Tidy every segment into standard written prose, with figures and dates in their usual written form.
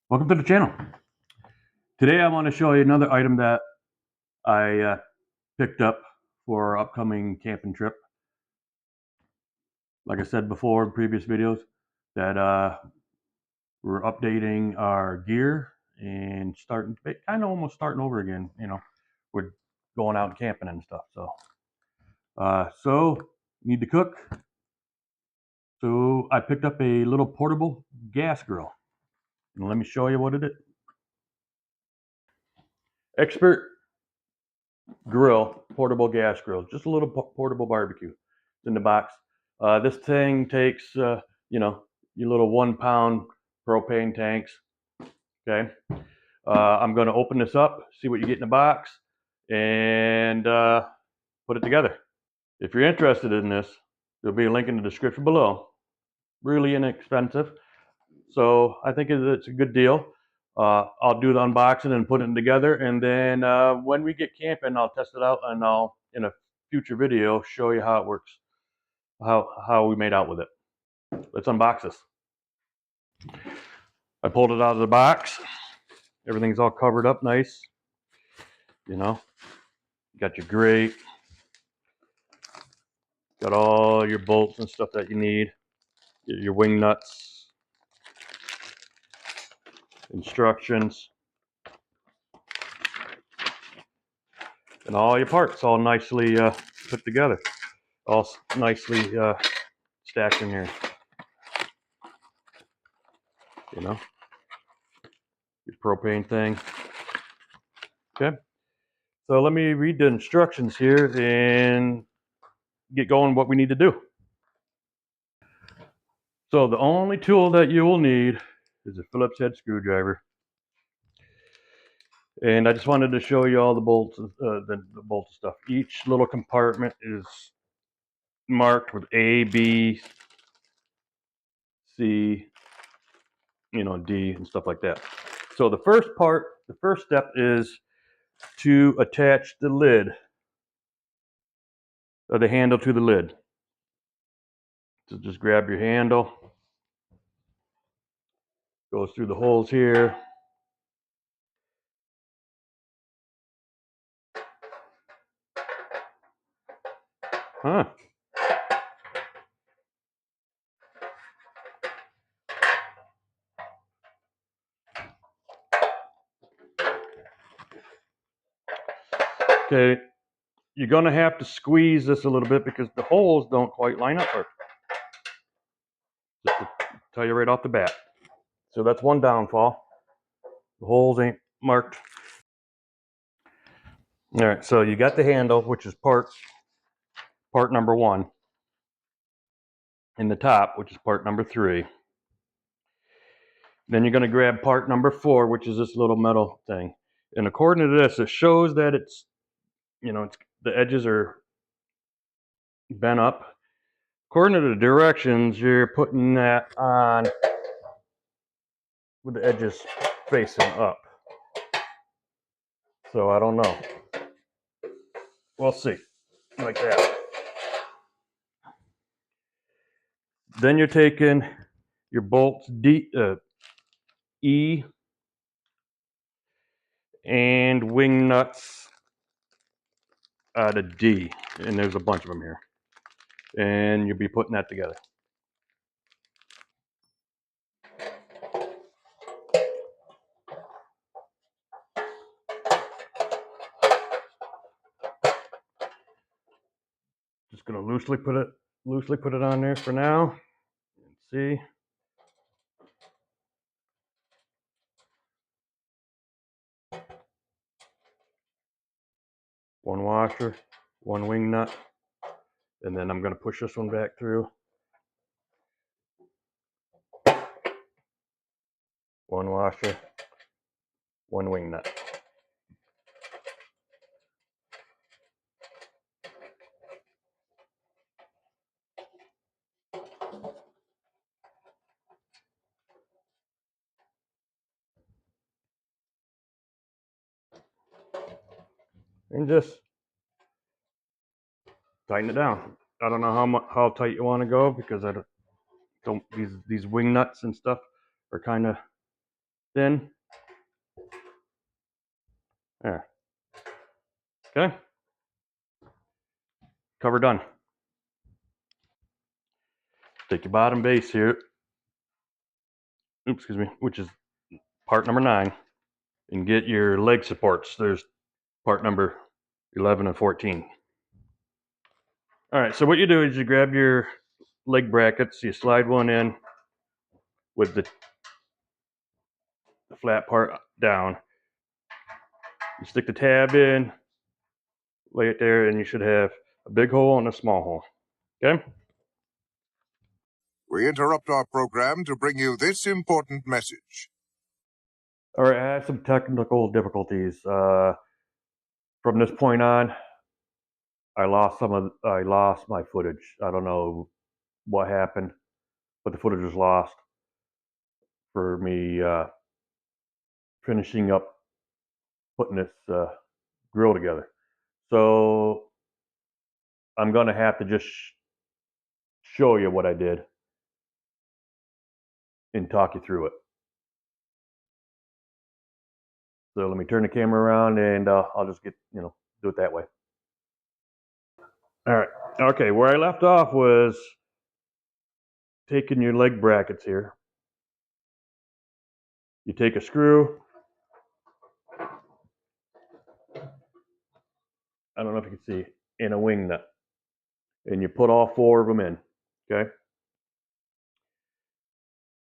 Welcome to the channel. Today I want to show you another item that I picked up for our upcoming camping trip. Like I said before in previous videos, that we're updating our gear and kind of almost starting over again. We're going out camping and stuff. So need to cook. So I picked up a little portable gas grill. And let me show you what it is. Expert grill, portable gas grill, just a little portable barbecue. It's in the box. This thing takes, your little 1 pound propane tanks. Okay. I'm going to open this up, see what you get in the box, and put it together. If you're interested in this, there'll be a link in the description below. Really inexpensive. So I think it's a good deal. I'll do the unboxing and put it together, and then when we get camping, I'll test it out, and I'll, in a future video, show you how it works, how we made out with it. Let's unbox this. I pulled it out of the box. Everything's all covered up nice. You got your grate, got all your bolts and stuff that you need, your wing nuts, instructions, and all your parts all nicely put together, all nicely stacked in here. Your propane thing. Okay, so let me read the instructions here and get going what we need to do. So the only tool that you will need is a Phillips head screwdriver. And I just wanted to show you all the bolts, the bolts stuff. Each little compartment is marked with A, B, C, D, and stuff like that. So the first step is to attach the lid, or the handle to the lid. So just grab your handle, goes through the holes here. Huh. Okay, you're going to have to squeeze this a little bit because the holes don't quite line up. Just to tell you right off the bat. So that's one downfall. The holes ain't marked. All right, so you got the handle, which is part number 1, and the top, which is part number 3. Then you're going to grab part number 4, which is this little metal thing. And according to this, it shows that it's the edges are bent up. According to the directions, you're putting that on with the edges facing up. So I don't know. We'll see. Like that. Then you're taking your bolts E and wing nuts out of D. And there's a bunch of them here. And you'll be putting that together. Just gonna loosely put it on there for now. Let's see. One washer, one wing nut, and then I'm gonna push this one back through. One washer, one wing nut. And just tighten it down. I don't know how tight you want to go because I don't these wing nuts and stuff are kind of thin. There. Okay. Cover done. Take your bottom base here. Oops, excuse me, which is part number 9, and get your leg supports. There's part number 11 and 14. All right, so what you do is you grab your leg brackets, you slide one in with the flat part down. You stick the tab in, lay it there, and you should have a big hole and a small hole. Okay? We interrupt our program to bring you this important message. All right, I had some technical difficulties. From this point on, I lost my footage. I don't know what happened, but the footage was lost for me finishing up putting this grill together. So I'm gonna have to just show you what I did and talk you through it. So let me turn the camera around and I'll just do it that way. All right. Okay, where I left off was taking your leg brackets here. You take a screw. I don't know if you can see, in a wing nut, and you put all 4 of them in. Okay.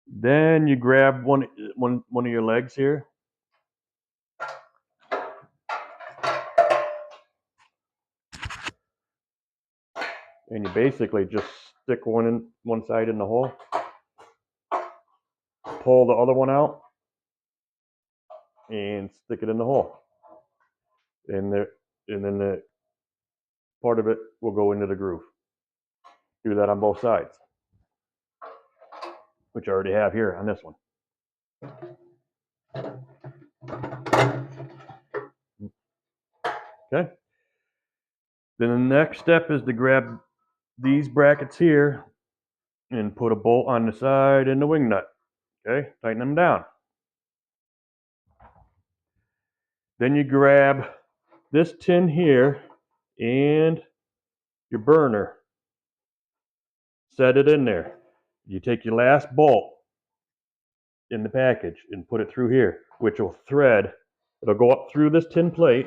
Then you grab one of your legs here, and you basically just stick one side in the hole, pull the other one out, and stick it in the hole. And then the part of it will go into the groove. Do that on both sides, which I already have here on this one. Okay. Then the next step is to grab these brackets here and put a bolt on the side and the wing nut. Okay, tighten them down. Then you grab this tin here and your burner. Set it in there. You take your last bolt in the package and put it through here, which will thread. It'll go up through this tin plate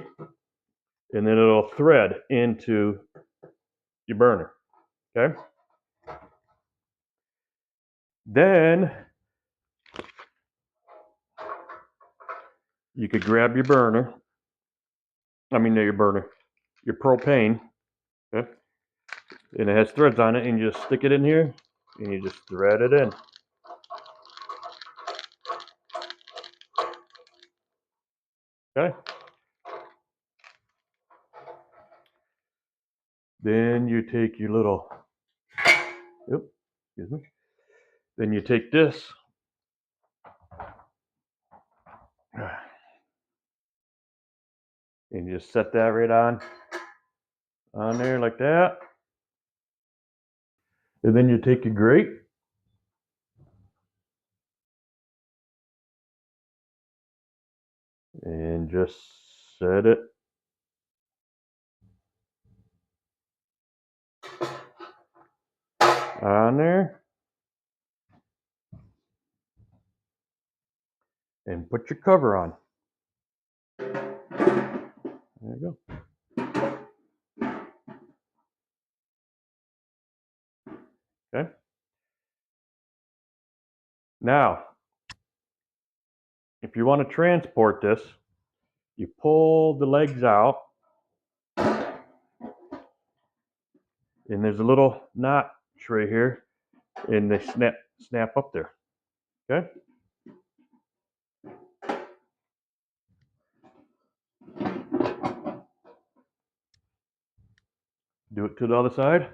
and then it'll thread into your burner. Okay? Then you could grab your burner. Your propane. Okay? And it has threads on it, and you just stick it in here and you just thread it in. Okay? Then you take your little, excuse me. Then you take this and you just set that right on there like that. And then you take your grate and just set it on there and put your cover on. There you go. Okay. Now, if you want to transport this, you pull the legs out, and there's a little notch right here, and they snap up there. Okay. Do it to the other side.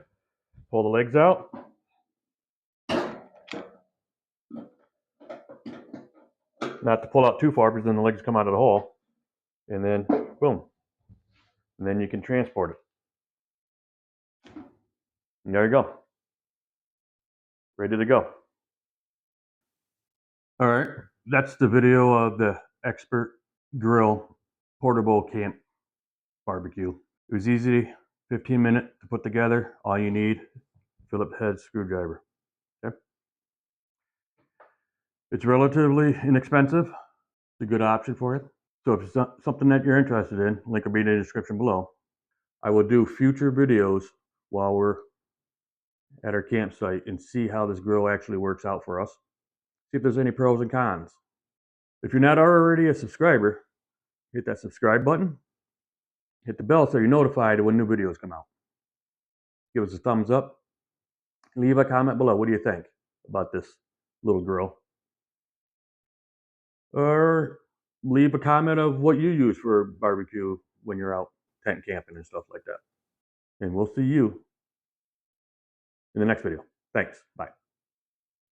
Pull the legs out. Not to pull out too far because then the legs come out of the hole. And then, boom. And then you can transport it. And there you go. Ready to go. All right. that's the video of the Expert Grill portable camp barbecue. It was easy, 15-minute to put together. All you need, Phillips head screwdriver. Okay. It's relatively inexpensive. It's a good option for it. So if it's something that you're interested in, link will be in the description below. I will do future videos while we're at our campsite and see how this grill actually works out for us. See if there's any pros and cons. If you're not already a subscriber, hit that subscribe button. Hit the bell so you're notified when new videos come out. Give us a thumbs up. Leave a comment below. What do you think about this little grill? Or leave a comment of what you use for barbecue when you're out tent camping and stuff like that. And we'll see you in the next video. Thanks. Bye.